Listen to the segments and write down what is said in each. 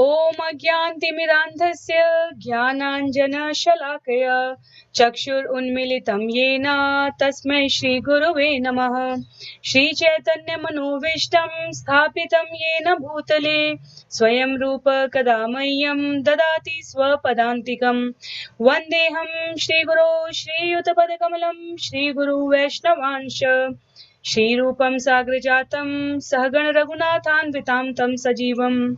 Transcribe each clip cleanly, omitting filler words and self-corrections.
Om Agyantimirandhasya Jnananjana Shalakaya Chakshur Unmilitam Yena Tasmai Shri Guruve Namaha Shri Chaitanya Manovishtam Sthapitam Yena Bhutale Swayam Rupa Kadamayam Dadati Swapadantikam Vandeham Shri Guru Shri Yutapadakamlam Shri Guru Vaishnavansha Shri Rupam Sagrajatam Sahagana Raghunathan Tam Sajivam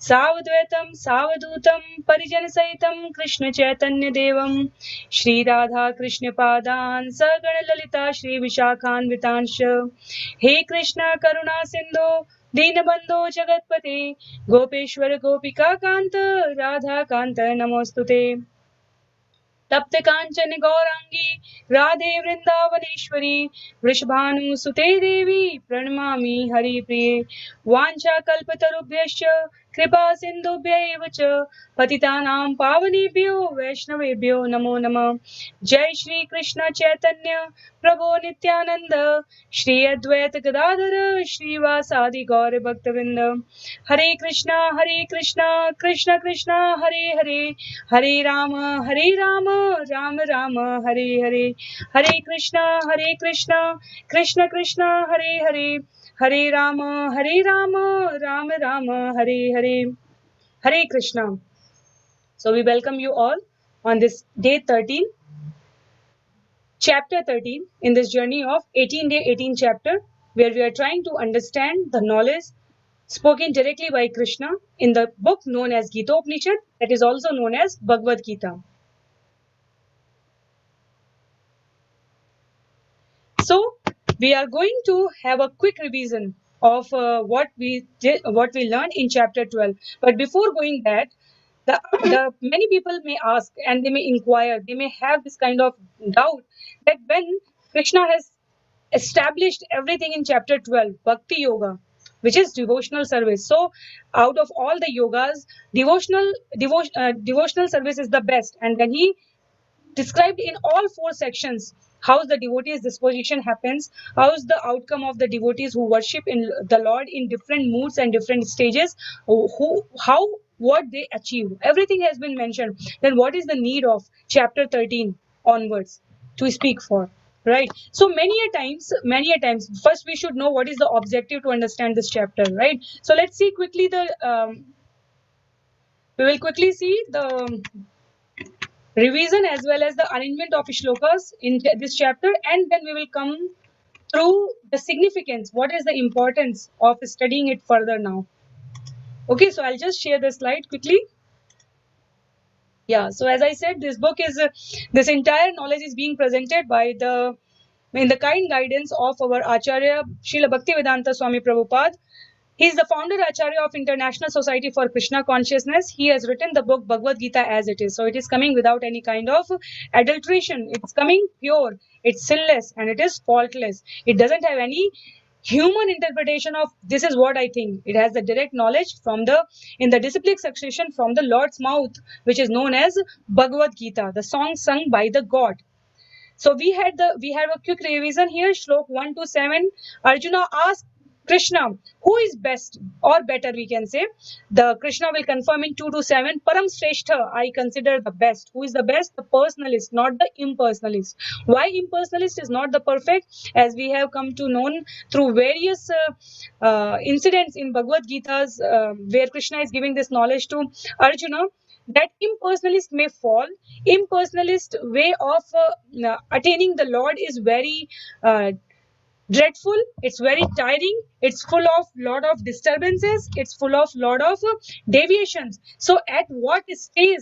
सावद्वैतम सावधूतम परिजन सहितम कृष्ण चैतन्य देवम श्री राधा कृष्ण पादान सगण ललिता श्री विशाखान्वितांश हे कृष्ण करुणा सिंधु दीनबंधो जगतपते गोपेश्वर गोपिका कांत राधा कांत नमोस्तुते तप्त कांचन गौरांगी राधे वृंदावनेश्वरी वृषभानुसुते देवी प्रणमामि हरिप्रिये वाञ्छा कल्पतरुभ्यश्च कृपा सिन्धुभ्यैव च पतितानां पावनेभ्यो वैष्णवेभ्यो नमो नमः। जय श्री कृष्ण चैतन्य प्रभु नित्यानंद श्री अद्वैत गदाधर श्रीवासादि गौर भक्तवृंद। हरे कृष्णा कृष्ण कृष्ण हरे हरे हरे राम राम राम हरे हरे। हरे Krishna Krishna Krishna Hare Hare Hare Ram Ram Ram Hare Hare. Hare Krishna. So we welcome you all on this day 13, chapter 13 in this journey of 18-day 18 chapter, where we are trying to understand the knowledge spoken directly by Krishna in the book known as Gita Upanishad, that is also known as Bhagavad Gita. So we are going to have a quick revision of what we learned in chapter 12. But before going that, the many people may ask and they may inquire, they may have this kind of doubt that when Krishna has established everything in chapter 12, Bhakti Yoga, which is devotional service. So out of all the yogas, devotional service is the best. And when he described in all four sections how the devotees disposition happens, how is the outcome of the devotees who worship in the Lord in different moods and different stages, how what they achieve, everything has been mentioned. Then what is the need of chapter 13 onwards to speak for, right? So many a times first we should know what is the objective to understand this chapter, right? So let's see quickly the we will quickly see the revision as well as the arrangement of shlokas in this chapter, and then we will come through the significance, what is the importance of studying it further now. Okay, so I'll just share the slide quickly. Yeah, so as I said, this book is this entire knowledge is being presented by the in the kind guidance of our Acharya Srila Bhaktivedanta Swami Prabhupada. He is the founder Acharya of International Society for Krishna Consciousness. He has written the book Bhagavad Gita as it is. So it is coming without any kind of adulteration. It's coming pure, it's sinless, and it is faultless. It doesn't have any human interpretation of this is what I think. It has the direct knowledge from the in the disciplic succession from the Lord's mouth, which is known as Bhagavad Gita, the song sung by the God. So we have a quick revision here. Shlok 1 to 7. Arjuna asked Krishna, who is best or better, we can say. The Krishna will confirm in 2 to 7. Param Shrestha, I consider the best. Who is the best? The personalist, not the impersonalist. Why impersonalist is not the perfect? As we have come to know through various incidents in Bhagavad Gita's where Krishna is giving this knowledge to Arjuna, that impersonalist may fall. Impersonalist way of attaining the Lord is very dreadful, it's very tiring, it's full of lot of disturbances, it's full of lot of deviations. So at what stage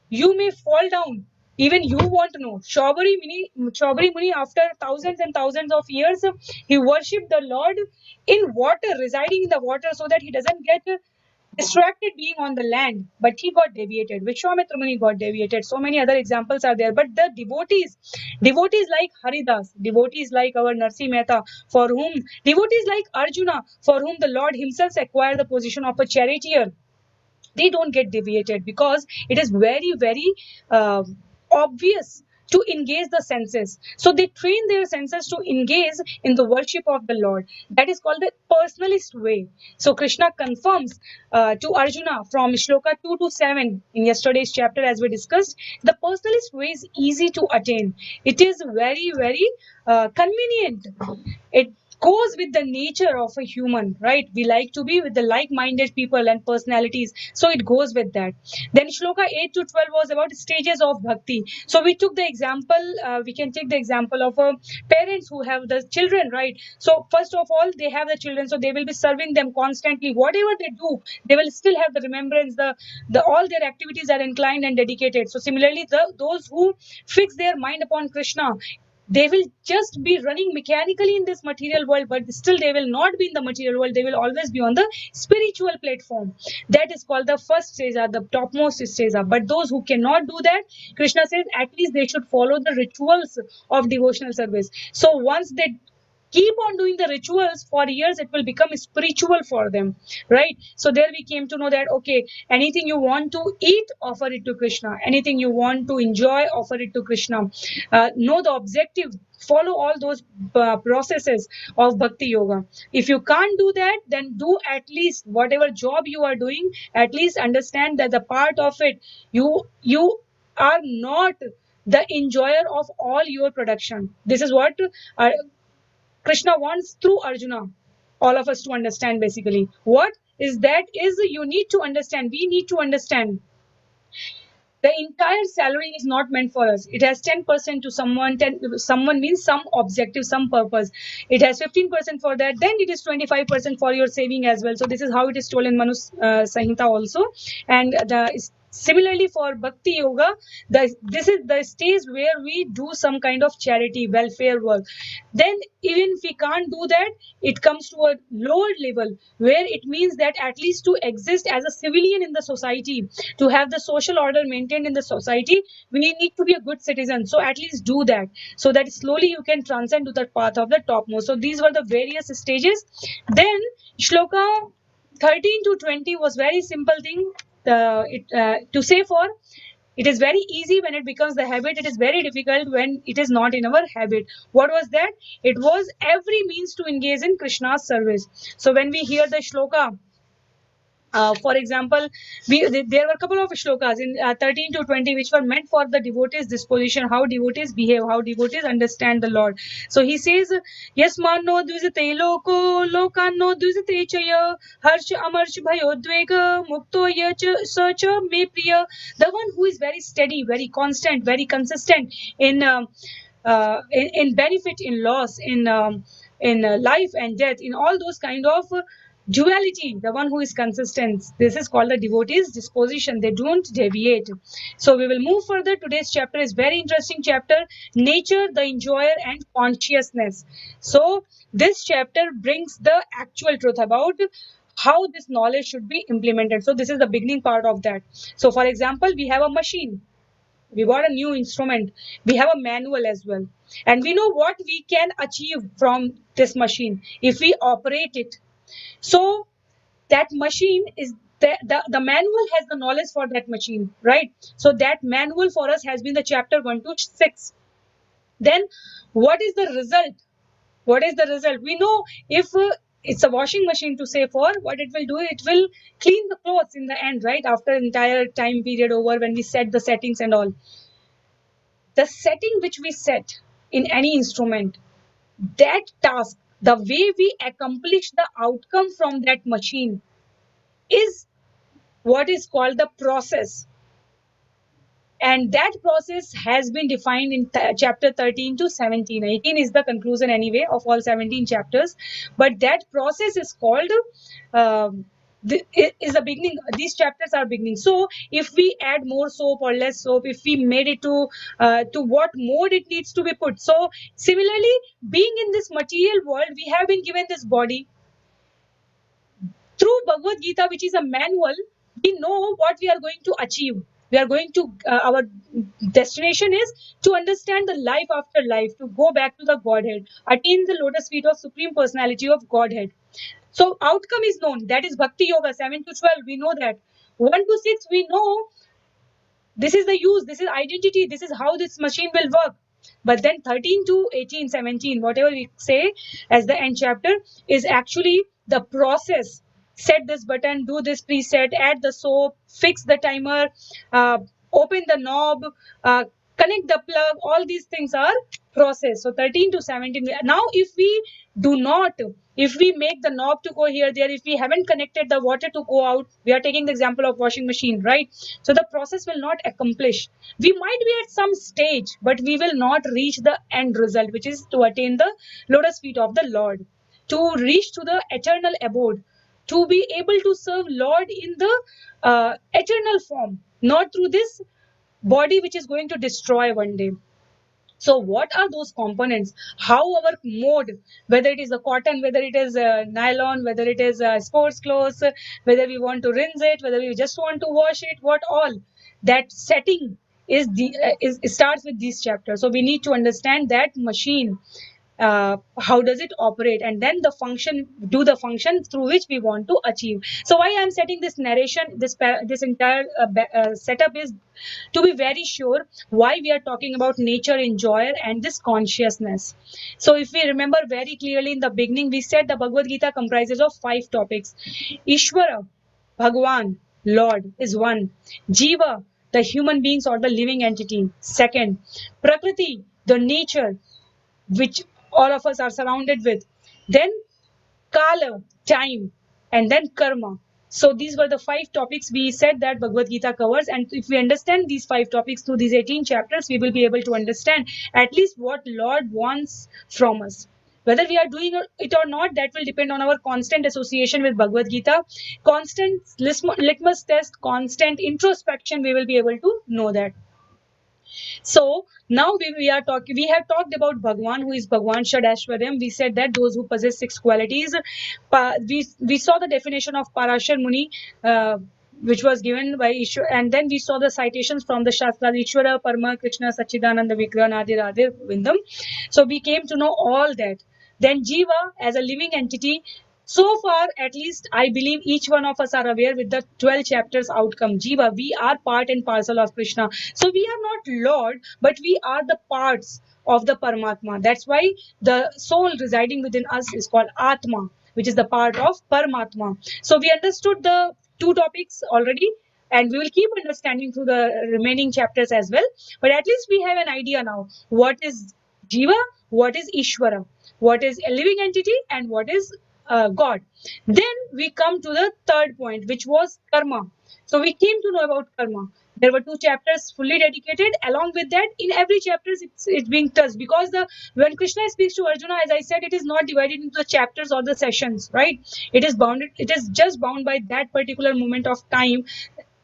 you may fall down, even you want to know. Chaubari Muni, after thousands and thousands of years, he worshipped the Lord in water, residing in the water, so that he doesn't get distracted being on the land, but he got deviated. Vishwamitra Muni got deviated. So many other examples are there. But the devotees like Haridas, devotees like our Narsi Mehta, for whom, devotees like Arjuna, for whom the Lord himself acquired the position of a charioteer, they don't get deviated because it is very, very obvious to engage the senses. So they train their senses to engage in the worship of the Lord. That is called the personalist way. So Krishna confirms to Arjuna from Shloka 2 to 7 in yesterday's chapter, as we discussed, the personalist way is easy to attain. It is very, very convenient. It goes with the nature of a human, right? We like to be with the like-minded people and personalities, so it goes with that. Then Shloka 8 to 12 was about stages of bhakti. So we took the example, we can take the example of parents who have the children, right? So first of all, they have the children, so they will be serving them constantly. Whatever they do, they will still have the remembrance, the all their activities are inclined and dedicated. So similarly, those who fix their mind upon Krishna, they will just be running mechanically in this material world, but still they will not be in the material world. They will always be on the spiritual platform. That is called the first stage, or the topmost stage. But those who cannot do that, Krishna says at least they should follow the rituals of devotional service. So once they keep on doing the rituals for years, it will become spiritual for them, right? So there we came to know that, okay, anything you want to eat, offer it to Krishna. Anything you want to enjoy, offer it to Krishna. Know the objective, follow all those processes of bhakti yoga. If you can't do that, then do at least whatever job you are doing, at least understand that the part of it, you are not the enjoyer of all your production. This is what Krishna wants through Arjuna all of us to understand. Basically, what is that is you need to understand, we need to understand, the entire salary is not meant for us. It has 10% to someone. Someone means some objective, some purpose. It has 15% for that. Then it is 25% for your saving as well. So this is how it is told in Manu Samhita also. And similarly for Bhakti Yoga, this is the stage where we do some kind of charity, welfare work. Then even if we can't do that, it comes to a lower level where it means that at least to exist as a civilian in the society, to have the social order maintained in the society, we need to be a good citizen. So at least do that, so that slowly you can transcend to the path of the topmost. So these were the various stages. Then Shloka 13 to 20 was very simple thing to say for. It is very easy when it becomes the habit. It is very difficult when it is not in our habit. What was that? It was every means to engage in Krishna's service. So when we hear the shloka, for example, there were a couple of shlokas in 13 to 20 which were meant for the devotees' disposition, how devotees behave, how devotees understand the Lord. So he says, yes mano dvizate loko lokano dvizate chaya harsh amarsh bhayodvega mukto yach sacha me priya. The one who is very steady, very constant, very consistent in benefit, in loss, in life and death, in all those kind of duality, the one who is consistent. This is called the devotees' disposition. They don't deviate. So we will move further. Today's chapter is very interesting chapter, nature, the enjoyer, and consciousness. So this chapter brings the actual truth about how this knowledge should be implemented. So this is the beginning part of that. So for example, we have a machine. We bought a new instrument. We have a manual as well. And we know what we can achieve from this machine if we operate it. So that machine is the manual has the knowledge for that machine, right? So that manual for us has been the chapter 1 to 6. Then what is the result? What is the result? We know if it's a washing machine, to say for, what it will do, it will clean the clothes in the end, right? After entire time period over, when we set the settings and all. The setting which we set in any instrument, that task, the way we accomplish the outcome from that machine is what is called the process. And that process has been defined in chapter 13 to 17. 18 is the conclusion anyway of all 17 chapters. But that process is called, is the beginning. These chapters are beginning. So if we add more soap or less soap, if we made it to what mode it needs to be put. So similarly, being in this material world, we have been given this body. Through Bhagavad Gita, which is a manual, we know what we are going to achieve. We are going to, our destination is to understand the life after life, to go back to the Godhead, attain the lotus feet of Supreme Personality of Godhead. So outcome is known. That is Bhakti Yoga, 7 to 12, we know that. 1 to 6, we know This is the use, this is identity, this is how this machine will work. But then 13 to 18, 17, whatever we say as the end chapter, is actually the process. Set this button, do this preset, add the soap, fix the timer, uh, open the knob, uh, connect the plug. All these things are process. So 13 to 17. Now, if we do not, if we make the knob to go here, there, if we haven't connected the water to go out, we are taking the example of washing machine, right? So the process will not accomplish. We might be at some stage, but we will not reach the end result, which is to attain the lotus feet of the Lord, to reach to the eternal abode, to be able to serve Lord in the eternal form, not through this body which is going to destroy one day. So what are those components? How our mode, whether it is a cotton, whether it is a nylon, whether it is a sports clothes, whether we want to rinse it, whether we just want to wash it, what all, that setting is the starts with these chapters. So we need to understand that machine, how does it operate, and then the function, do the function through which we want to achieve. So why I'm setting this narration, this entire setup is to be very sure why we are talking about nature, enjoyer, and this consciousness. So if we remember very clearly in the beginning, we said the Bhagavad Gita comprises of 5 topics. Ishvara, Bhagwan, Lord, is one. Jiva, the human beings or the living entity, second. Prakriti, the nature which all of us are surrounded with. Then Kala, time, and then Karma. So these were the 5 topics we said that Bhagavad Gita covers, and if we understand these 5 topics through these 18 chapters, we will be able to understand at least what Lord wants from us. Whether we are doing it or not, that will depend on our constant association with Bhagavad Gita, constant litmus test, constant introspection. We will be able to know that. So now we are talking. We have talked about Bhagwan, who is Bhagwan Shadashwaryam. We said that those who possess 6 qualities. We saw the definition of Parashar Muni, which was given by Ishwar, and then we saw the citations from the Shastras: Ishwara, Parma, Krishna, Sachidananda, Vigraha, Nadir, Adir, Vindam. So we came to know all that. Then Jiva, as a living entity. So far, at least, I believe each one of us are aware with the 12 chapters outcome. Jiva, we are part and parcel of Krishna. So we are not Lord, but we are the parts of the Paramatma. That's why the soul residing within us is called Atma, which is the part of Paramatma. So we understood the 2 topics already, and we will keep understanding through the remaining chapters as well. But at least we have an idea now. What is Jiva? What is Ishvara? What is a living entity? And what is God? Then we come to the 3rd point, which was karma. So we came to know about karma. There were 2 chapters fully dedicated. Along with that, in every chapter, it's being touched, because when Krishna speaks to Arjuna, as I said, it is not divided into the chapters or the sessions, right? It is bounded. It is just bound by that particular moment of time.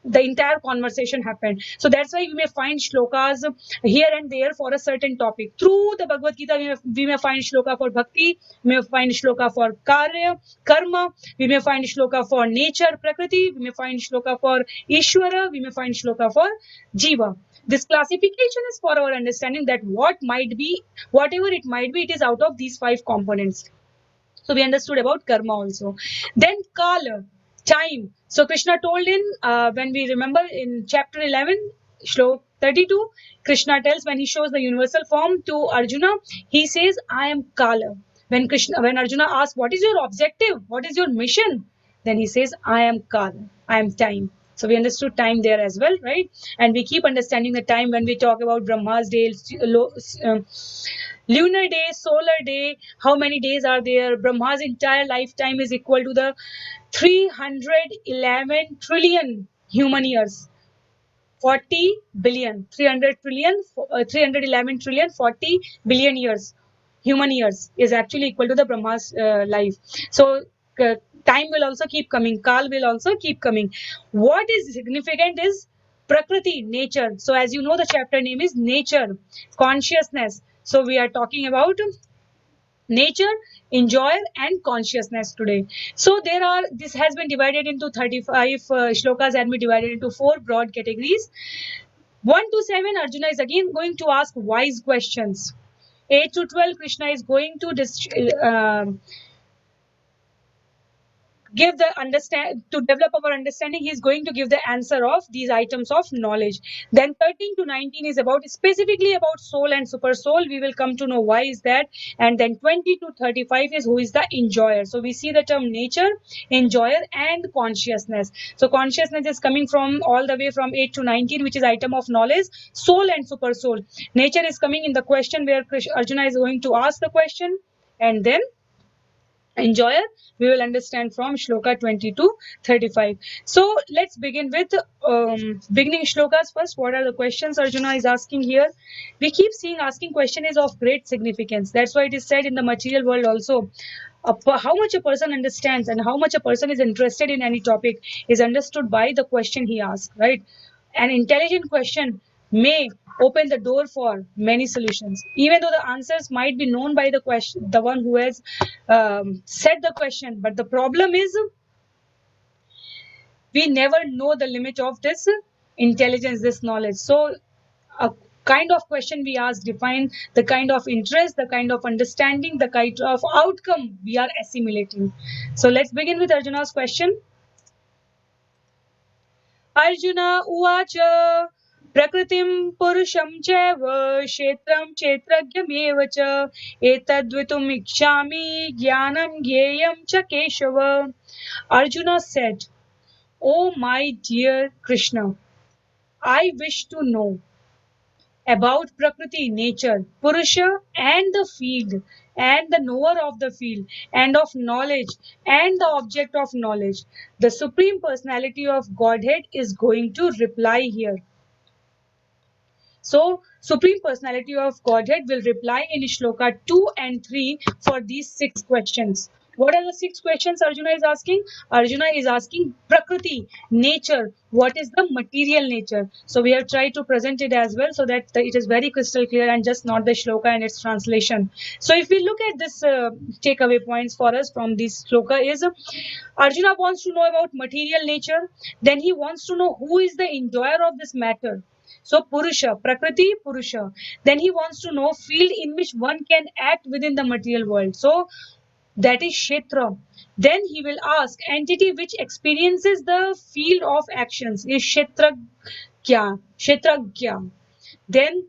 The entire conversation happened. So that's why we may find shlokas here and there for a certain topic. Through the Bhagavad Gita, we may find shloka for bhakti, we may find shloka for karma, we may find shloka for nature, prakriti, we may find shloka for Ishwara, we may find shloka for Jiva. This classification is for our understanding that whatever it might be, it is out of these 5 components. So we understood about karma also. Then Kala, time. So Krishna told when we remember in chapter 11, Shlok 32, Krishna tells, when he shows the universal form to Arjuna, he says, I am Kala. When Arjuna asks, what is your objective? What is your mission? Then he says, I am Kala. I am time. So we understood time there as well, right? And we keep understanding the time when we talk about Brahma's day, lunar day, solar day, how many days are there? Brahma's entire lifetime is equal to the 311 trillion human years. 40 billion, 311 trillion, 40 billion years. Human years is actually equal to the Brahma's life. So time will also keep coming. Kal will also keep coming. What is significant is Prakriti, nature. So as you know, the chapter name is nature, consciousness. So we are talking about nature, enjoyer, and consciousness today. So this has been divided into 35 shlokas, and we divided into 4 broad categories. 1 to 7, Arjuna is again going to ask wise questions. 8 to 12, Krishna is going to give the to develop our understanding. He is going to give the answer of these items of knowledge. Then 13 to 19 is about specifically about soul and super soul. We will come to know why is that. And then 20 to 35 is who is the enjoyer. So we see the term nature, enjoyer, and consciousness. So consciousness is coming from all the way from 8 to 19, which is item of knowledge. Soul and super soul. Nature is coming in the question where Arjuna is going to ask the question, and then enjoyer we will understand from shloka 20 to 35. So let's begin with beginning shlokas first. What are the questions Arjuna is asking here? We keep seeing asking question is of great significance. That's why it is said in the material world also, how much a person understands and how much a person is interested in any topic is understood by the question he asks, right? An intelligent question may open the door for many solutions, even though the answers might be known by the question, the one who has said the question. But the problem is we never know the limit of this intelligence, this knowledge. So a kind of question we ask define the kind of interest, the kind of understanding, the kind of outcome we are assimilating. So let's begin with Arjuna's question. Arjuna uvacha Prakritim purusham chaiva kshetram kshetragyam cha etadvitum ikshami jnanam gyeyam cha Keshava. Arjuna said, "O my dear Krishna, I wish to know about Prakriti, nature, Purusha, and the field, and the knower of the field, and of knowledge, and the object of knowledge." The Supreme Personality of Godhead is going to reply here. So, Supreme Personality of Godhead will reply in Shloka 2 and 3 for these 6 questions. What are the 6 questions Arjuna is asking? Arjuna is asking Prakriti, nature. What is the material nature? So we have tried to present it as well so that it is very crystal clear and just not the shloka and its translation. So if we look at this takeaway points for us from this shloka is Arjuna wants to know about material nature. Then he wants to know who is the enjoyer of this matter. So Purusha, Prakriti, Purusha. Then he wants to know field in which one can act within the material world. So that is Kshetra. Then he will ask entity which experiences the field of actions is Kshetragya. Kshetragya. Then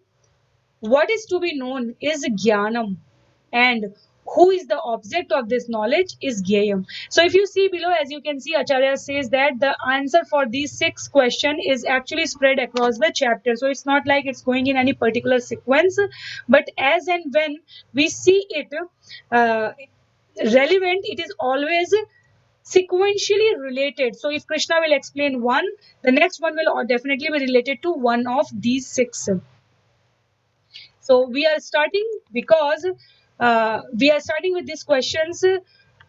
what is to be known is Jnanam. And who is the object of this knowledge is Gyayam. So if you see below, as you can see, Acharya says that the answer for these 6 questions is actually spread across the chapter. So it's not like it's going in any particular sequence, but as and when we see it relevant, it is always sequentially related. So if Krishna will explain one, the next one will definitely be related to one of these 6. So we are starting because we are starting with these questions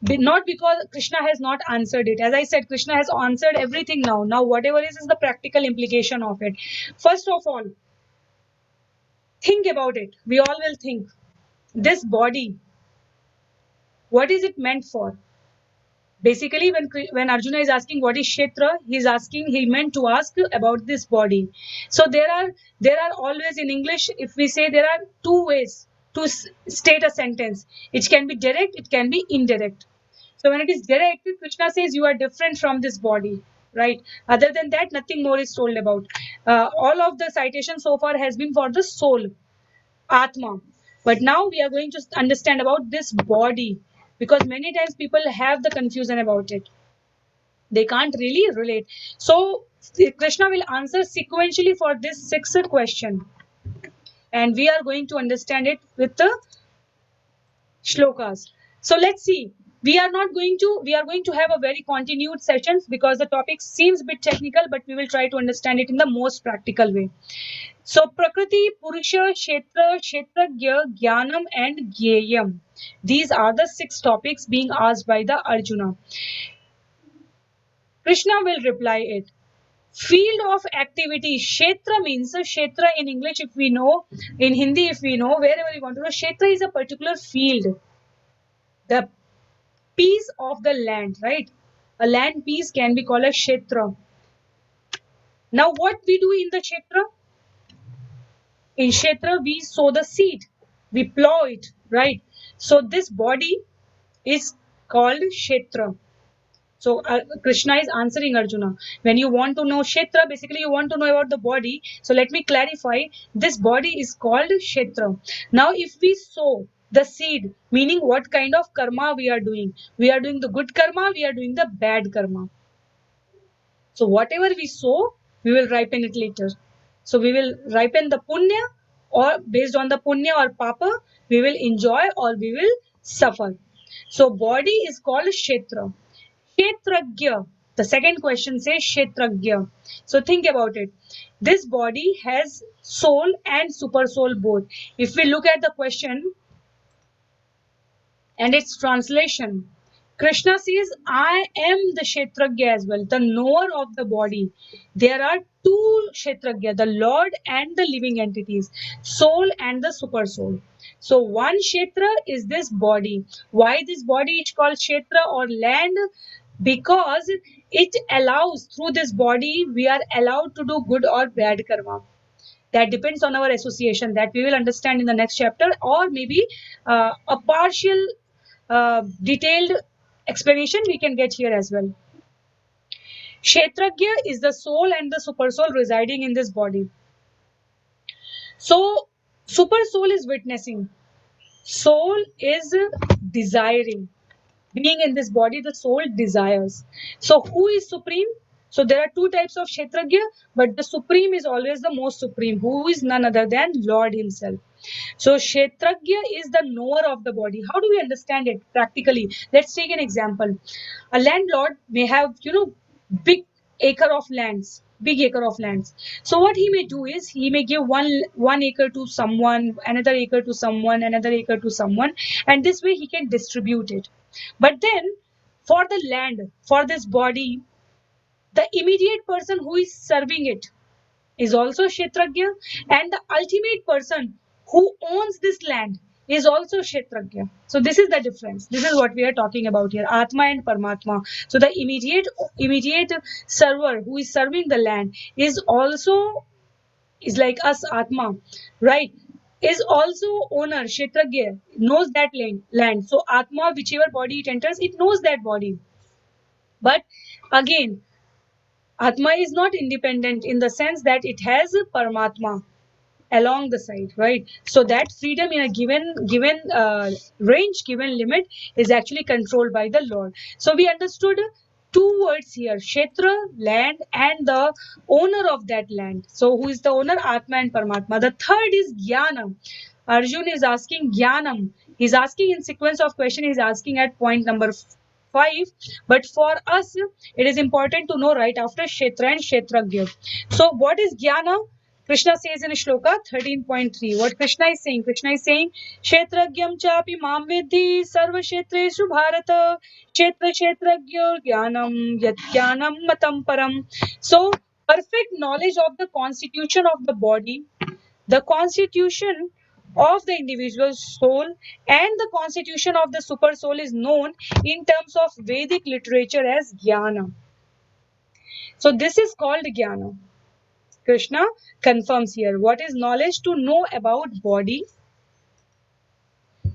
not because Krishna has not answered it. As I said, Krishna has answered everything now. Now whatever is the practical implication of it. First of all, think about it. We all will think. This body, what is it meant for? Basically, when Arjuna is asking what is Kshetra, he meant to ask about this body. So there are always in English, if we say there are 2 ways to state a sentence. It can be direct, it can be indirect. So when it is direct, Krishna says you are different from this body, right? Other than that, nothing more is told about. All of the citation so far has been for the soul, Atma. But now we are going to understand about this body, because many times people have the confusion about it. They can't really relate. So Krishna will answer sequentially for this 6th question. And we are going to understand it with the shlokas. So let's see. We are going to have a very continued sessions because the topic seems a bit technical, but we will try to understand it in the most practical way. So Prakriti, Purusha, Kshetra, Kshetragya, Jnanam, and Gyeyam. These are the 6 topics being asked by the Arjuna. Krishna will reply it. Field of activity. Kshetra means Kshetra in English if we know, in Hindi if we know, wherever you want to know. Kshetra is a particular field. The piece of the land, right? A land piece can be called a Kshetra. Now what we do in the Kshetra? In Kshetra, we sow the seed. We plow it, right? So this body is called Kshetra. So Krishna is answering Arjuna. When you want to know Kshetra, basically you want to know about the body. So let me clarify. This body is called Kshetra. Now, if we sow the seed, meaning what kind of karma we are doing? We are doing the good karma, we are doing the bad karma. So whatever we sow, we will ripen it later. So we will ripen the punya, or based on the punya or papa, we will enjoy or we will suffer. So body is called Kshetra. Kshetragya. The second question says Kshetragya. So think about it. This body has soul and super soul both. If we look at the question and its translation, Krishna says, I am the Kshetragya as well, the knower of the body. There are two Kshetragya, the Lord and the living entities, soul and the super soul. So one Kshetra is this body. Why this body is called Kshetra or land? Because it allows, through this body, we are allowed to do good or bad karma. That depends on our association, that we will understand in the next chapter, or maybe a partial detailed explanation we can get here as well. Kshetragya is the soul and the super soul residing in this body. So super soul is witnessing, soul is desiring. Being in this body, the soul desires. So who is supreme? So there are two types of Kshetragya, but the supreme is always the most supreme, who is none other than Lord himself. So Kshetragya is the knower of the body. How do we understand it practically? Let's take an example. A landlord may have, big acre of lands, big acre of lands. So what he may do is he may give one acre to someone, another acre to someone, another acre to someone, and this way he can distribute it. But then for the land, for this body, the immediate person who is serving it is also Kshetragya, and the ultimate person who owns this land is also Kshetragya. So this is the difference. This is what we are talking about here, Atma and Paramatma. So the immediate server who is serving the land is like us, Atma, right? Is also owner, Kshetragya, knows that land. So Atma, whichever body it enters, it knows that body. But again, Atma is not independent in the sense that it has Paramatma along the side, right? So that freedom in a given range, given limit, is actually controlled by the Lord. So we understood two words here: Kshetra, land, and the owner of that land. So who is the owner? Atma and Paramatma. The third is Jnanam. Arjun is asking Jnanam. He's asking in sequence of question. He's asking at point number 5, but for us it is important to know right after Kshetra and Kshetragya. So what is Jnana? Krishna says in Shloka 13.3. What Krishna is saying? Krishna is saying, Kshetragyam chapi mam vidhi sarva kshetreshu bharata kshetra kshetragya jnanam yat jnanam matam param. So, perfect knowledge of the constitution of the body, the constitution of the individual soul, and the constitution of the super soul is known in terms of Vedic literature as jnana. So, this is called jnana. Krishna confirms here. What is knowledge? To know about body,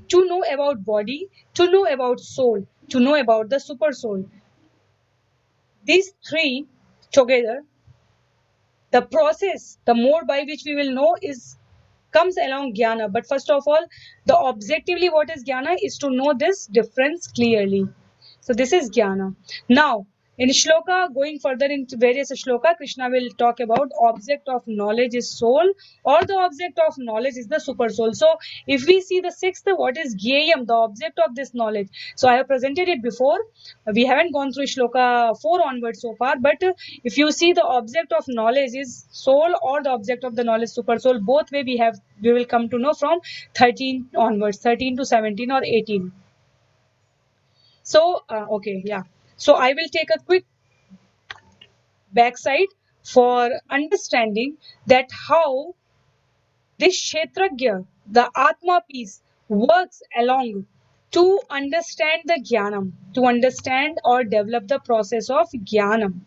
to know about body, to know about soul, to know about the super soul. These three together, the process, the mode by which we will know is comes along jnana. But first of all, the objectively what is jnana is to know this difference clearly. So this is jnana. Now, in shloka, going further into various shloka, Krishna will talk about object of knowledge is soul, or the object of knowledge is the super soul. So if we see the sixth, what is gyayam, the object of this knowledge? So I have presented it before. We haven't gone through shloka 4 onwards so far, but if you see the object of knowledge is soul or the object of the knowledge super soul, both way we will come to know from 13 onwards, 13 to 17 or 18. So, okay, yeah. So I will take a quick backside for understanding that how this Kshetragya, the Atma piece, works along to understand the Jnanam, to understand or develop the process of Jnanam.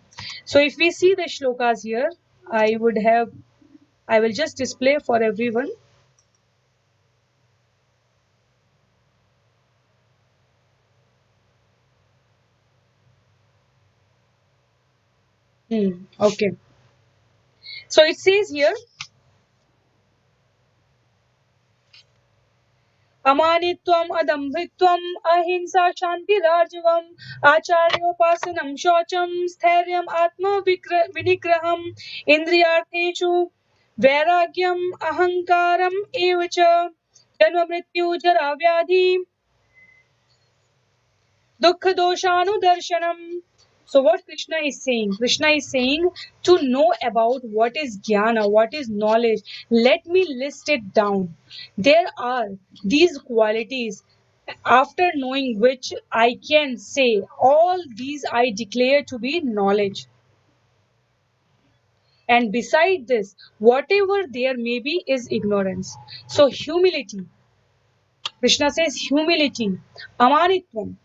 So if we see the shlokas here, I will just display for everyone. Okay. So it says here, अमानित्वम् अदम्भित्वम् अहिंसा शान्तिरार्जवम् आचार्योपासनं शौचं स्थैर्यम् विनिग्रहम् इन्द्रियार्थेषु वैराग्यम् अहङ्कारम् एव च जन्म मृत्यु जरा व्याधि Dukkha doshanudarshanam. So what Krishna is saying? Krishna is saying to know about what is jnana, what is knowledge. Let me list it down. There are these qualities after knowing which I can say all these I declare to be knowledge. And beside this, whatever there may be is ignorance. So humility. Krishna says humility, amanitvam.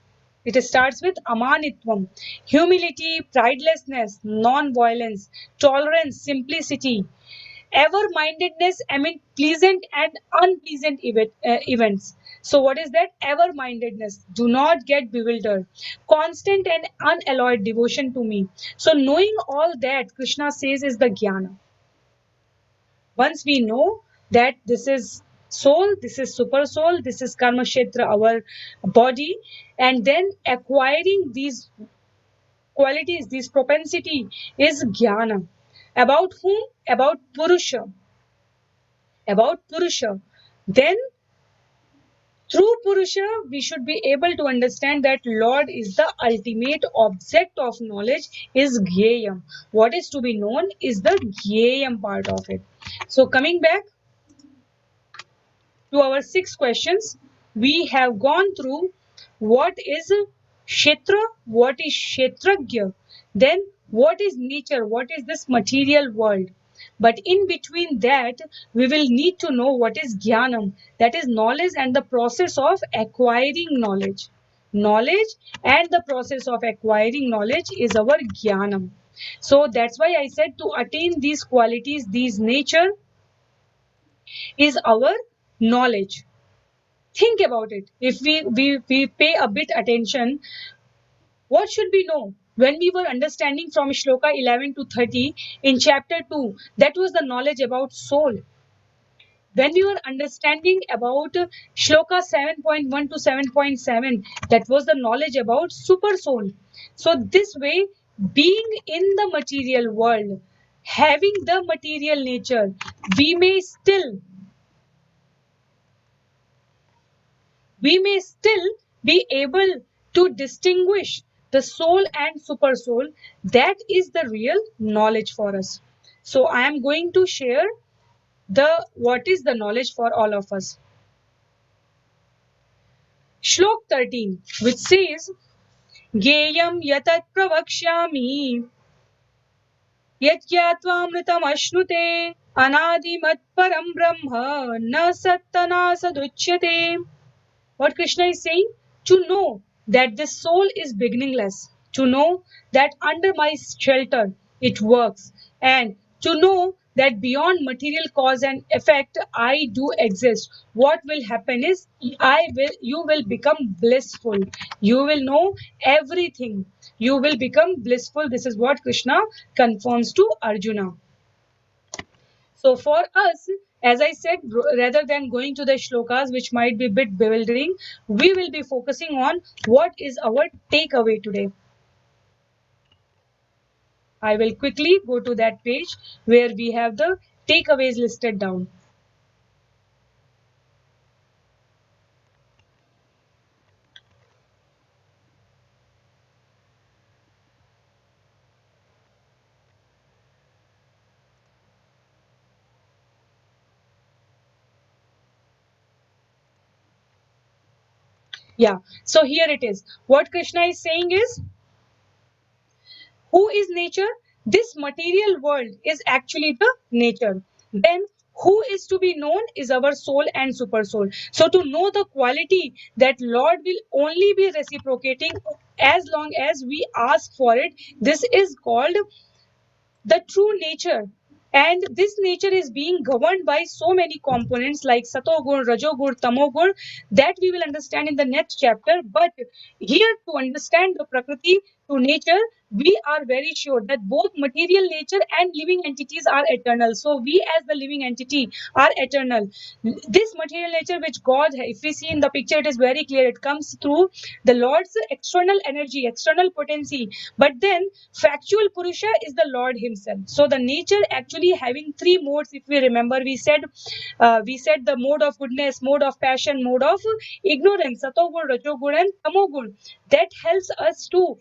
It starts with amanitvam, humility, pridelessness, non-violence, tolerance, simplicity, ever-mindedness amid pleasant and unpleasant events. So what is that? Ever-mindedness. Do not get bewildered. Constant and unalloyed devotion to me. So knowing all that, Krishna says, is the jnana. Once we know that this is soul, this is super soul, this is karma kshetra, our body, and then acquiring these qualities, this propensity is jnana. About whom? About purusha. About purusha. Then through purusha we should be able to understand that Lord is the ultimate object of knowledge, is jnayam. What is to be known is the jnayam part of it. So coming back to our 6 questions, we have gone through what is Kshetra, what is Kshetragya, then what is nature, what is this material world. But in between that, we will need to know what is Jnanam, that is knowledge and the process of acquiring knowledge. Knowledge and the process of acquiring knowledge is our Jnanam. So that's why I said to attain these qualities, these nature is our knowledge. Think about it. If we pay a bit attention, what should we know? When we were understanding from Shloka 11 to 30 in chapter 2, that was the knowledge about soul. When we were understanding about Shloka 7.1 to 7.7, that was the knowledge about super soul. So this way, being in the material world, having the material nature, we may still be able to distinguish the soul and super soul. That is the real knowledge for us. So I am going to share the what is the knowledge for all of us. Shlok 13, which says, Geyam yatat pravakshyami yat gyatva ashnute anadimat param brahma na sattana saduchyate. What Krishna is saying? To know that this soul is beginningless, to know that under my shelter it works, and to know that beyond material cause and effect I do exist. What will happen is you will become blissful. You will know everything. You will become blissful. This is what Krishna confirms to Arjuna. So for us, as I said, rather than going to the shlokas, which might be a bit bewildering, we will be focusing on what is our takeaway today. I will quickly go to that page where we have the takeaways listed down. Yeah, so here it is. What Krishna is saying is, who is nature? This material world is actually the nature. Then who is to be known is our soul and super soul. So to know the quality that Lord will only be reciprocating as long as we ask for it, this is called the true nature. And this nature is being governed by so many components like Satogun, Rajogun, Tamogun, that we will understand in the next chapter. But here to understand the Prakriti to nature, we are very sure that both material nature and living entities are eternal. So we as the living entity are eternal. This material nature which God, if we see in the picture, it is very clear. It comes through the Lord's external energy, external potency. But then factual Purusha is the Lord himself. So the nature actually having three modes. If we remember, we said the mode of goodness, mode of passion, mode of ignorance, satogun, rajogun, and tamogun. That helps us to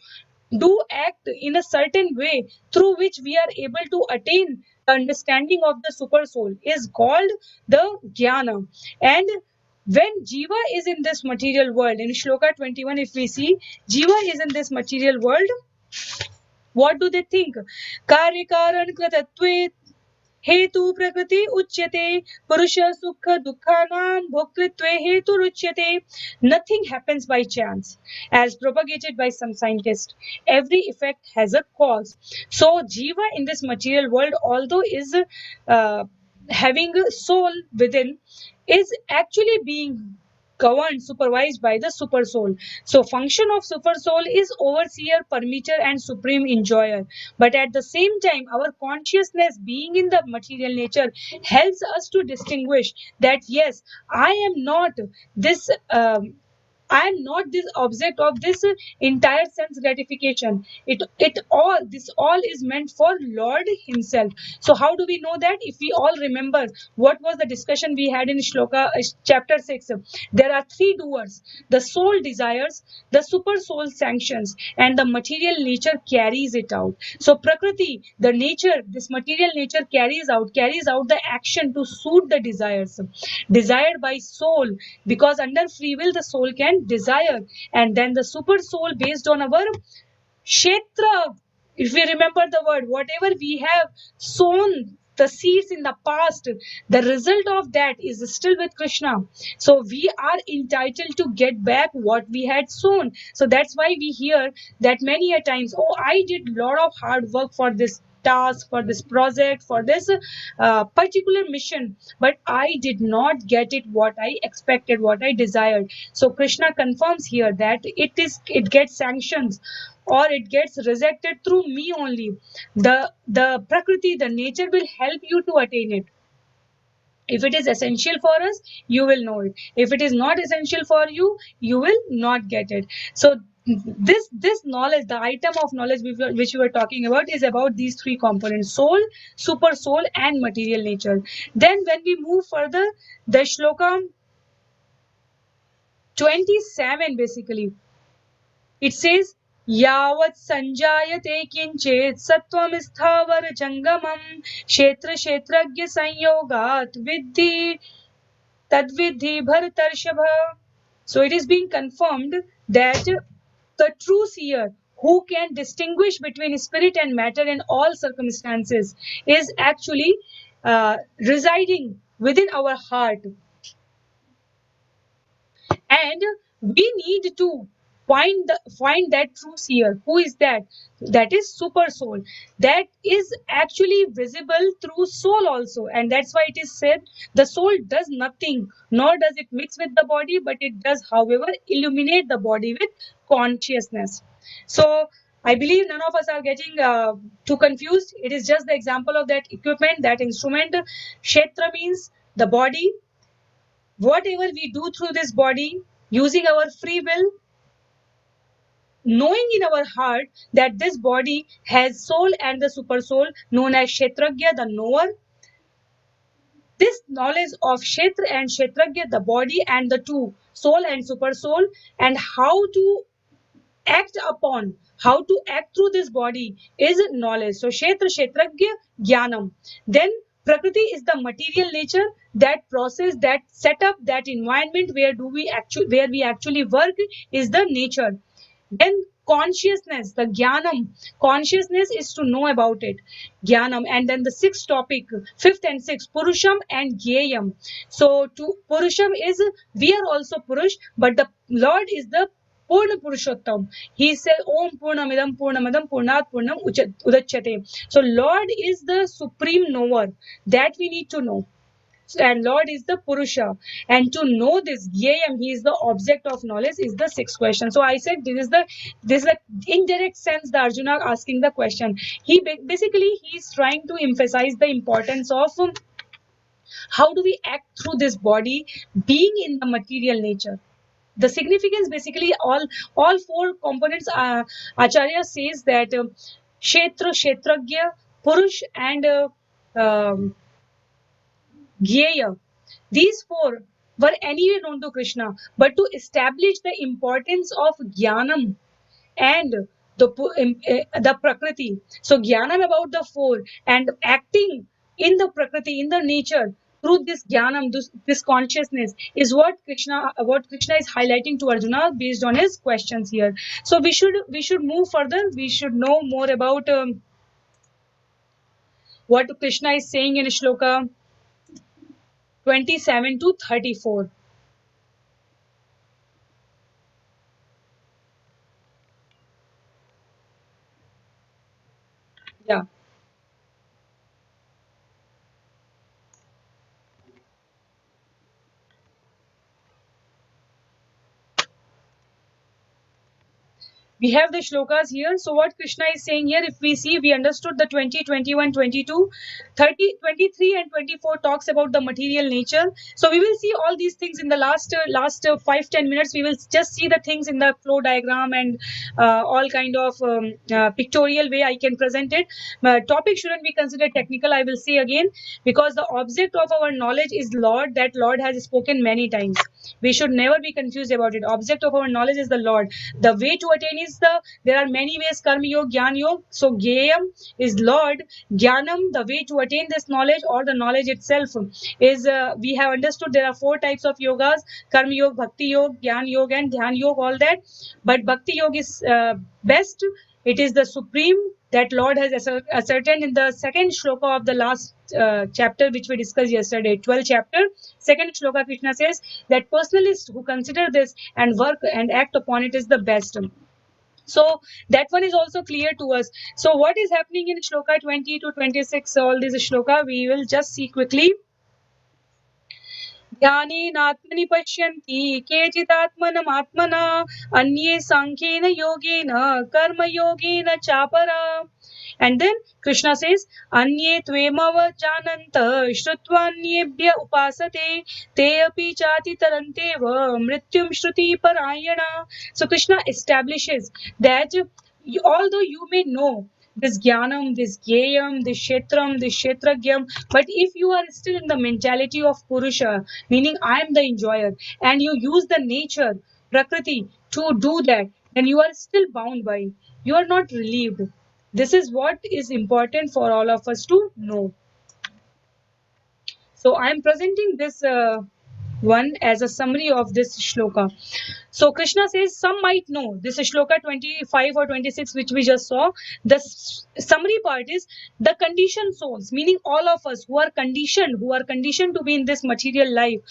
do act in a certain way through which we are able to attain the understanding of the super soul is called the jnana. And when jiva is in this material world, in shloka 21, if we see, jiva is in this material world, what do they think? Karya karan kritatve हेतु प्रकृति उच्यते पुरुष सुख दुखानां भोक्तृत्वे हेतु रुच्यते. Nothing happens by chance, as propagated by some scientist. Every effect has a cause. So jiva in this material world, although is having a soul within, is actually being governed, supervised by the super soul. So function of super soul is overseer, permitter, and supreme enjoyer. But at the same time, our consciousness being in the material nature helps us to distinguish that yes, I am not this I am not this object of this entire sense gratification. This all is meant for Lord himself. So how do we know that? If we all remember what was the discussion we had in shloka chapter 6, there are three doers: the soul desires, the super soul sanctions, and the material nature carries it out. So prakriti, the nature, this material nature carries out the action to suit the desires desired by soul, because under free will the soul can desire. And then the super soul, based on our kshetra, if we remember the word, whatever we have sown the seeds in the past, the result of that is still with Krishna. So we are entitled to get back what we had sown. So that's why we hear that many a times, oh, I did a lot of hard work for this task, for this project, for this particular mission, but I did not get it what I expected, what I desired. So Krishna confirms here that it gets sanctions or it gets rejected through me only. The prakriti, the nature will help you to attain it. If it is essential for us, you will know it. If it is not essential for you, you will not get it. So this knowledge, the item of knowledge which we were talking about, is about these three components: soul, super soul, and material nature. Then when we move further, the shloka 27 basically, it says, यावत् संजायते किंचित सत्वम स्थावर जंगमम क्षेत्र क्षेत्रज्ञ संयोगात विद्धि तद्विद्धि भरतर्षभ. So it is being confirmed that the true seer, who can distinguish between spirit and matter in all circumstances, is actually residing within our heart. And we need to find that true seer. Who is that? That is super soul, that is actually visible through soul also. And that's why it is said the soul does nothing, nor does it mix with the body, but it does, however, illuminate the body with consciousness. So I believe none of us are getting too confused. It is just the example of that equipment, that instrument. Kshetra means the body. Whatever we do through this body, using our free will, knowing in our heart that this body has soul and the super soul known as Kshetragya, the knower. This knowledge of Kshetra and Kshetragya, the body and the two, soul and super soul, and how to act upon, how to act through this body, is knowledge. So Kshetra, Kshetragya, Jnanam. Then Prakriti is the material nature, that process, that setup, that environment where we actually work, is the nature. Then consciousness, the Jnanam. Consciousness is to know about it, Jnanam. And then the sixth topic, fifth and sixth, Purusham and Gyeyam. So to Purusham is, we are also Purush, but the Lord is the Purna Purushottam. He said, Om Purnamidam Purnamadam Purnat Purnam Udachyate. So Lord is the supreme knower, that we need to know. and Lord is the Purusha. And to know this, Gyayam, he is the object of knowledge, is the sixth question. So I said this is the indirect sense the Arjuna asking the question. Basically he is trying to emphasize the importance of how do we act through this body being in the material nature. The significance, basically all four components, Acharya says that Kshetra, Kshetragya, Purush and Gyaya. These four were anyway known to Krishna, but to establish the importance of Jnanam and the Prakriti. So Jnanam about the four and acting in the Prakriti, in the nature, through this Jnanam, this consciousness is what Krishna is highlighting to Arjuna based on his questions here. So we should move further. We should know more about what Krishna is saying in Shloka 27 to 34. Yeah. We have the shlokas here. So what Krishna is saying here, if we see, we understood the 20, 21, 22, 30, 23 and 24 talks about the material nature. So we will see all these things in the last 5-10 minutes. We will just see the things in the flow diagram and all kind of pictorial way I can present it. Topic shouldn't be considered technical, I will say again, because the object of our knowledge is Lord. That Lord has spoken many times. We should never be confused about it. Object of our knowledge is the Lord. The way to attain is there are many ways, Karma Yoga, Jnana Yoga. So Gyayam is Lord. Jnanam, the way to attain this knowledge or the knowledge itself is, we have understood there are four types of yogas: Karma Yoga, Bhakti Yoga, Jnana Yoga and Dhyan Yoga, all that. But Bhakti Yoga is best. It is the supreme that Lord has ascertained in the second shloka of the last chapter which we discussed yesterday, 12th chapter. Second shloka, Krishna says that personalists who consider this and work and act upon it is the best. So that one is also clear to us. So what is happening in shloka 20 to 26, all this shloka we will just see quickly. ध्यानेनात्मनि पश्यन्ति केचिदात्मनमात्मना अन्ये सांख्येन योगेन कर्मयोगेन Chapora. And then Krishna says, Anye tvemava jananta shrutvaanyebhya upasate te api chati taranteva mrityum shruti parayana. So Krishna establishes that although you may know this jnanam, this gyayam, this kshetram, this kshetragyam, but if you are still in the mentality of Purusha, meaning I am the enjoyer, and you use the nature, Prakriti, to do that, then you are still bound by. You are not relieved. This is what is important for all of us to know. So I am presenting this one as a summary of this shloka. So Krishna says, some might know, this is shloka 25 or 26 which we just saw. The summary part is the conditioned souls, meaning all of us who are conditioned to be in this material life,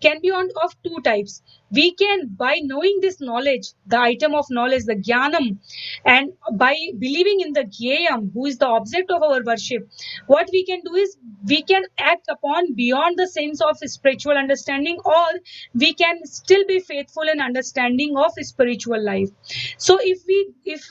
can be of two types. We can, by knowing this knowledge, the item of knowledge, the jnanam, and by believing in the gyayam, who is the object of our worship, what we can do is we can act upon beyond the sense of spiritual understanding, or we can still be faithful in understanding of spiritual life. So if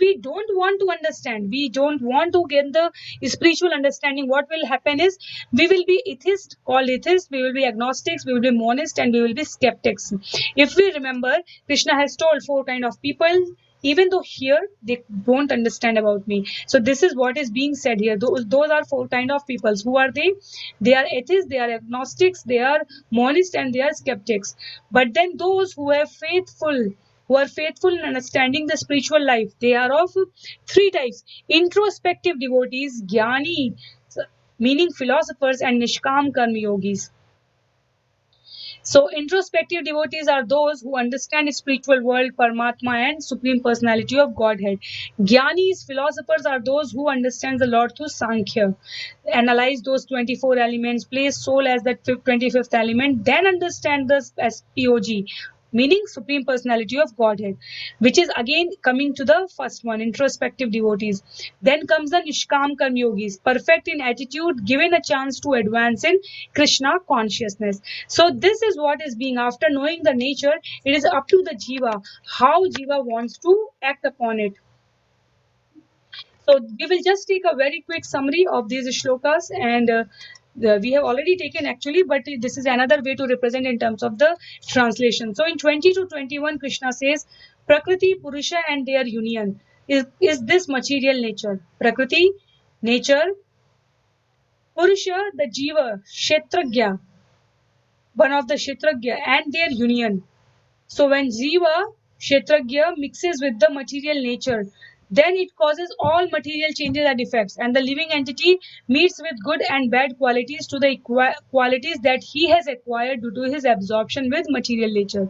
we don't want to understand, we don't want to get the spiritual understanding, what will happen is we will be atheists, called atheists, we will be agnostics, we will be monists, and we will be skeptics. If we remember, Krishna has told four kind of people, even though here they don't understand about me. So this is what is being said here. Those are four kind of peoples. Who are they? They are atheists, they are agnostics, they are monists, and they are skeptics. But then those who are faithful in understanding the spiritual life, they are of three types: introspective devotees, jnani, meaning philosophers, and nishkam karma yogis. So introspective devotees are those who understand spiritual world, Paramatma and Supreme Personality of Godhead. Jnanis, philosophers, are those who understand the Lord through Sankhya, analyze those 24 elements, place soul as the 25th element, then understand this as POG, meaning Supreme Personality of Godhead, which is again coming to the first one, introspective devotees. Then comes the Nishkam Karma Yogis, perfect in attitude, given a chance to advance in Krishna consciousness. So this is what is being, after knowing the nature, it is up to the Jiva, how Jiva wants to act upon it. So we will just take a very quick summary of these shlokas, and we have already taken actually, but this is another way to represent in terms of the translation. So in 20 to 21, Krishna says, Prakriti, Purusha and their union is this material nature. Prakriti, nature, Purusha, the Jiva, Kshetragya, one of the Kshetragya, and their union. So when Jiva, Kshetragya mixes with the material nature, then it causes all material changes and effects, and the living entity meets with good and bad qualities to the qualities that he has acquired due to his absorption with material nature.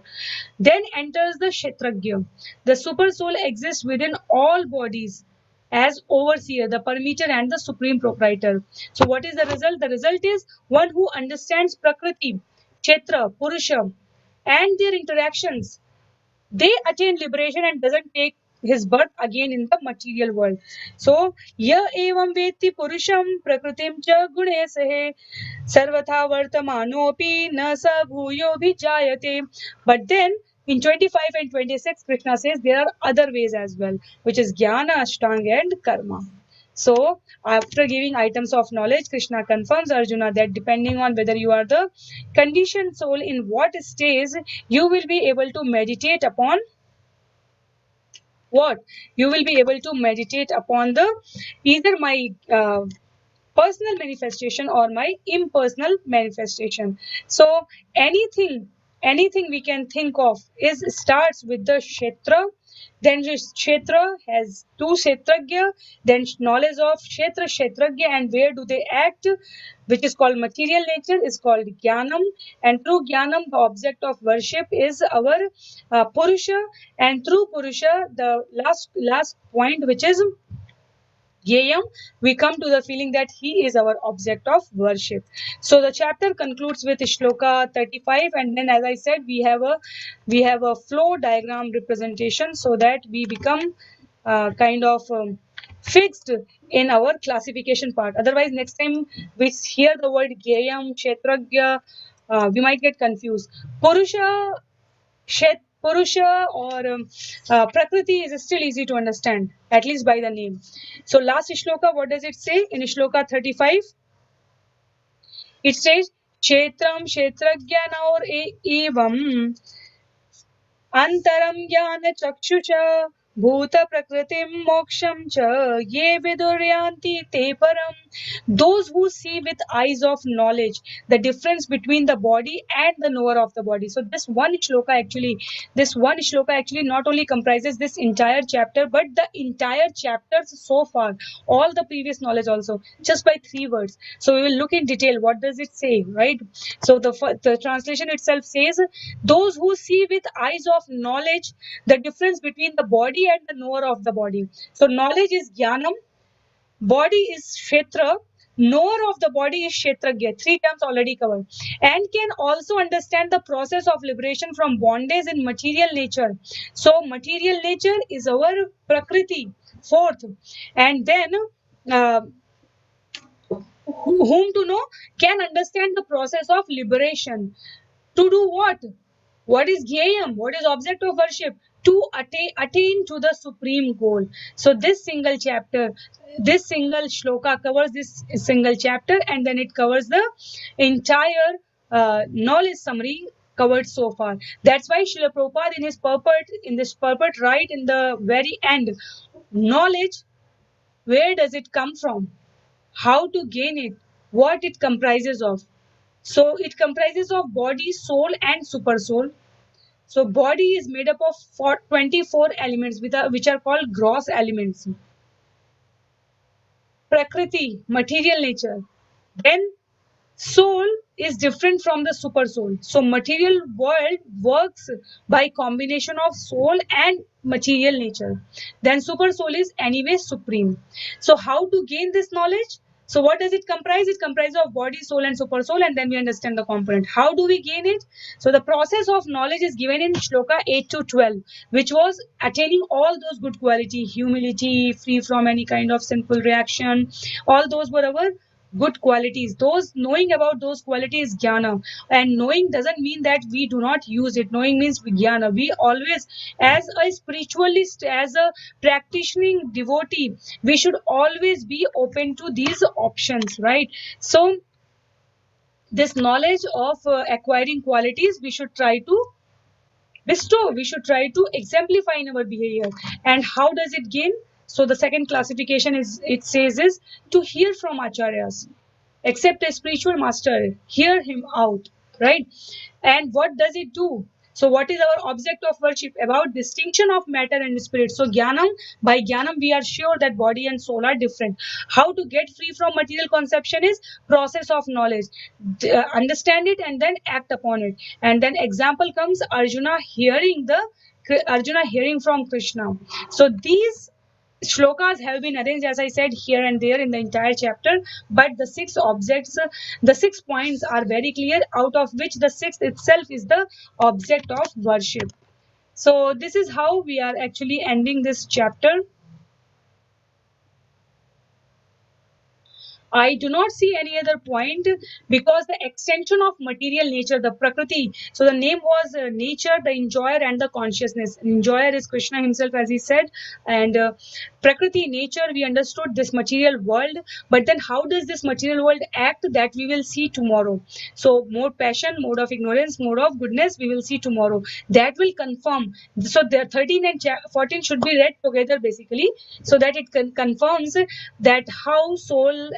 Then enters the Kshetragya. The super soul exists within all bodies as overseer, the permitter and the supreme proprietor. So what is the result? The result is one who understands Prakriti, Kshetra, Purusha and their interactions, they attain liberation and doesn't take his birth again in the material world. So ya evam veti purusham prakritim cha gune sahe sarvatha vartamanopi na sa bhuyo bhijayate. But then in 25 and 26, Krishna says there are other ways as well, which is jnana, ashtanga and karma. So after giving items of knowledge, Krishna confirms Arjuna that depending on whether you are the conditioned soul in what stage, you will be able to meditate upon what? You will be able to meditate upon the either my personal manifestation or my impersonal manifestation. So anything we can think of is starts with the kshetra. Then this kshetra has two kshetragya, then knowledge of kshetra, kshetragya, and where do they act, which is called material nature, is called jnanam, and through jnanam the object of worship is our purusha, and through purusha the last point, which is Yayam, we come to the feeling that he is our object of worship. So the chapter concludes with shloka 35, and then as I said, we have a flow diagram representation so that we become kind of fixed in our classification part. Otherwise, next time we hear the word Gyayam, Kshetragya, we might get confused. Purusha, Purusha or Prakriti is still easy to understand, at least by the name. So last shloka, what does it say? In shloka 35, it says, Kshetram Kshetrajnanaur evam Antaram Jnana Chakshusha Bhuta Prakritim Moksham Cha Ye Viduryanti Te Param. Those who see with eyes of knowledge the difference between the body and the knower of the body. So this one shloka actually not only comprises this entire chapter, but the entire chapters so far, all the previous knowledge also, just by 3 words. So we will look in detail. What does it say, right? So the translation itself says, those who see with eyes of knowledge the difference between the body and the knower of the body. So knowledge is jnanam, body is kshetra, knower of the body is kshetragya. 3 terms already covered, and can also understand the process of liberation from bondage in material nature. So material nature is our prakriti, 4th, and then whom to know can understand the process of liberation. To do what? What is Gyayam? What is object of worship? To attain to the supreme goal. So this single chapter, this single shloka covers this single chapter, and then it covers the entire knowledge summary covered so far. That's why Srila Prabhupada in this purport, right in the very end, knowledge, where does it come from? How to gain it? What it comprises of? So it comprises of body, soul, and super soul. So body is made up of 24 elements which are called gross elements. Prakriti, material nature. Then soul is different from the super soul. So material world works by combination of soul and material nature. Then super soul is anyway supreme. So how to gain this knowledge? So what does it comprise? It comprises of body, soul, and super soul, and then we understand the component. How do we gain it? So the process of knowledge is given in shloka 8 to 12, which was attaining all those good quality, humility, free from any kind of sinful reaction. All those were our good qualities. Those knowing about those qualities, jnana, and knowing doesn't mean that we do not use it. Knowing means jnana. We always, as a spiritualist, as a practicing devotee, we should always be open to these options, right? So this knowledge of acquiring qualities, we should try to bestow, we should try to exemplify in our behavior. And how does it gain? So the second classification is, it says, is to hear from acharyas. Accept a spiritual master, hear him out, right? And what does it do? So what is our object of worship? About distinction of matter and spirit. So jnanam, by jnanam we are sure that body and soul are different. How to get free from material conception is process of knowledge. Understand it and then act upon it. And then example comes Arjuna hearing from Krishna. So these shlokas have been arranged, as I said, here and there in the entire chapter, but the 6 objects, the 6 points are very clear, out of which the 6th itself is the object of worship. So this is how we are actually ending this chapter. I do not see any other point, because the extension of material nature, the Prakriti. So the name was nature, the enjoyer, and the consciousness. Enjoyer is Krishna himself, as he said, and Prakriti, nature, we understood this material world. But then how does this material world act? That we will see tomorrow. So mode passion, mode of ignorance, mode of goodness, we will see tomorrow. That will confirm. So the 13 and 14 should be read together basically, so that it confirms that how soul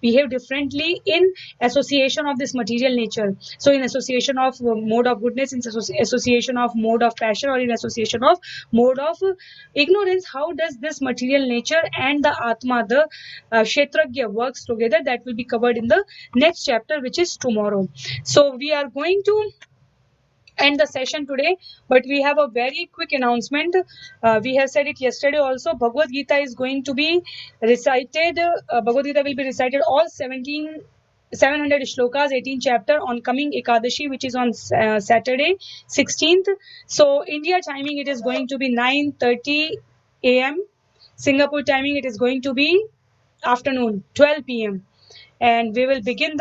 behave differently in association of this material nature. So in association of mode of goodness, in association of mode of passion, or in association of mode of ignorance, how does this material nature and the Atma, the Kshetragya, works together? That will be covered in the next chapter, which is tomorrow. So we are going to end the session today, but we have a very quick announcement. We have said it yesterday also. Bhagavad Gita is going to be recited. Bhagavad Gita will be recited all 700 shlokas, 18 chapter on coming Ekadashi, which is on Saturday 16th. So India timing, it is going to be 9:30 a.m. Singapore timing, it is going to be afternoon 12 p.m. and we will begin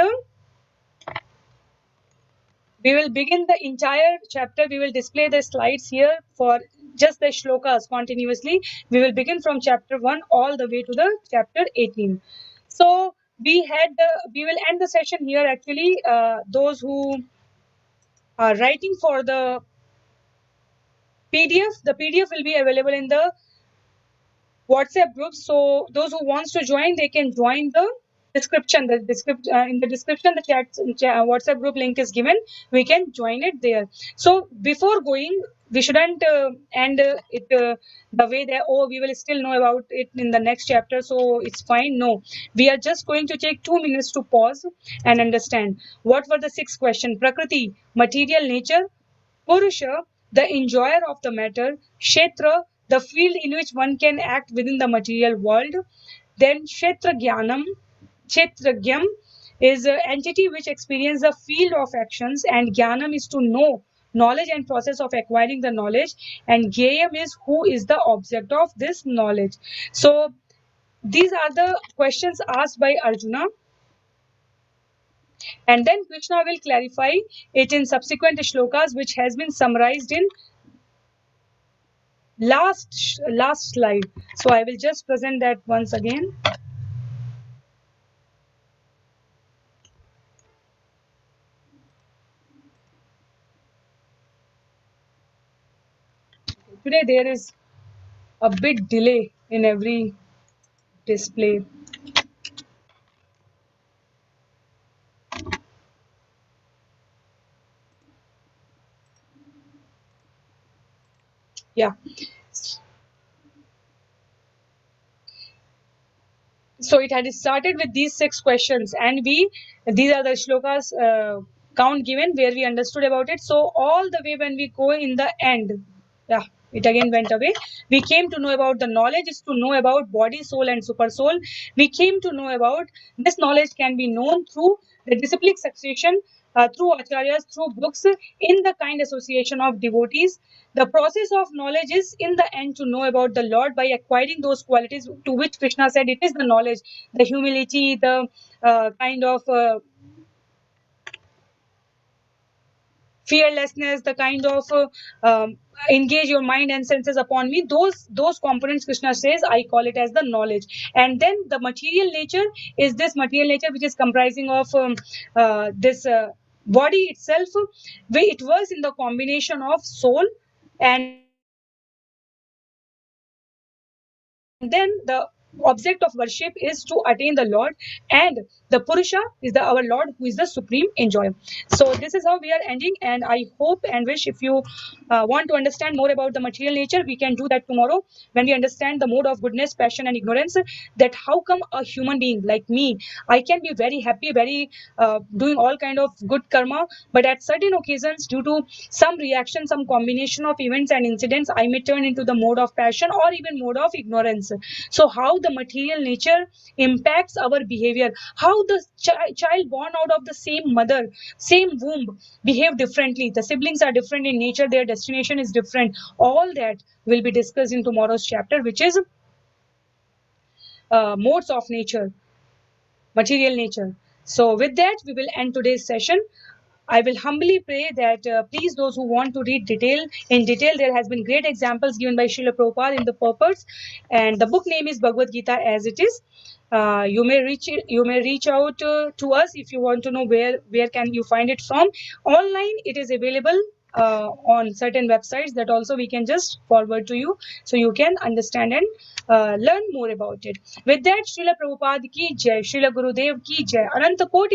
the entire chapter. We will display the slides here for just the shlokas continuously. We will begin from chapter 1 all the way to the chapter 18. So we will end the session here actually. Those who are writing for the PDF, the PDF will be available in the WhatsApp group. So those who wants to join, they can join the description. In the description, the WhatsApp group link is given. We can join it there. So before going, we shouldn't end it the way that, oh, we will still know about it in the next chapter, so it's fine. No, we are just going to take 2 minutes to pause and understand what were the 6 questions. Prakriti, material nature. Purusha, the enjoyer of the matter. Kshetra, the field in which one can act within the material world. Then Kshetragyanam, Kshetragyam is an entity which experiences the field of actions, and Jnanam is to know, knowledge and process of acquiring the knowledge, and Gyayam is who is the object of this knowledge. So these are the questions asked by Arjuna, and then Krishna will clarify it in subsequent shlokas, which has been summarized in last slide. So I will just present that once again. Today there is a bit delay in every display. Yeah. So it had started with these 6 questions, and these are the shlokas count given where we understood about it. So all the way when we go in the end, yeah. it again went away. We came to know about the knowledge is to know about body, soul, and super soul. We came to know about this knowledge can be known through the disciplic succession, through acharyas, through books, in the kind association of devotees. The process of knowledge is in the end to know about the Lord by acquiring those qualities to which Krishna said it is the knowledge, the humility, the kind of fearlessness, the kind of engage your mind and senses upon me. Those components, Krishna says, I call it as the knowledge. And then the material nature is this material nature which is comprising of this body itself. It works in the combination of soul and then the object of worship is to attain the Lord, and the Purusha is our Lord, who is the supreme enjoyer. So this is how we are ending, and I hope and wish, if you want to understand more about the material nature, we can do that tomorrow when we understand the mode of goodness, passion, and ignorance. That how come a human being like me, I can be very happy, very doing all kind of good karma, but at certain occasions, due to some reaction, some combination of events and incidents, I may turn into the mode of passion or even mode of ignorance. So how the material nature impacts our behavior, how the child born out of the same mother, same womb, behave differently. The siblings are different in nature, their destination is different. All that will be discussed in tomorrow's chapter, which is modes of nature, material nature. So with that, we will end today's session. I will humbly pray that please, those who want to read in detail, there has been great examples given by Srila Prabhupada in the purports, and the book name is Bhagavad Gita as it is. You may reach out to us if you want to know where can you find it from. Online, it is available on certain websites that also we can just forward to you, so you can understand and learn more about it. With that, Srila Prabhupada ki jai, Srila Gurudev ki jai, Ananta Koti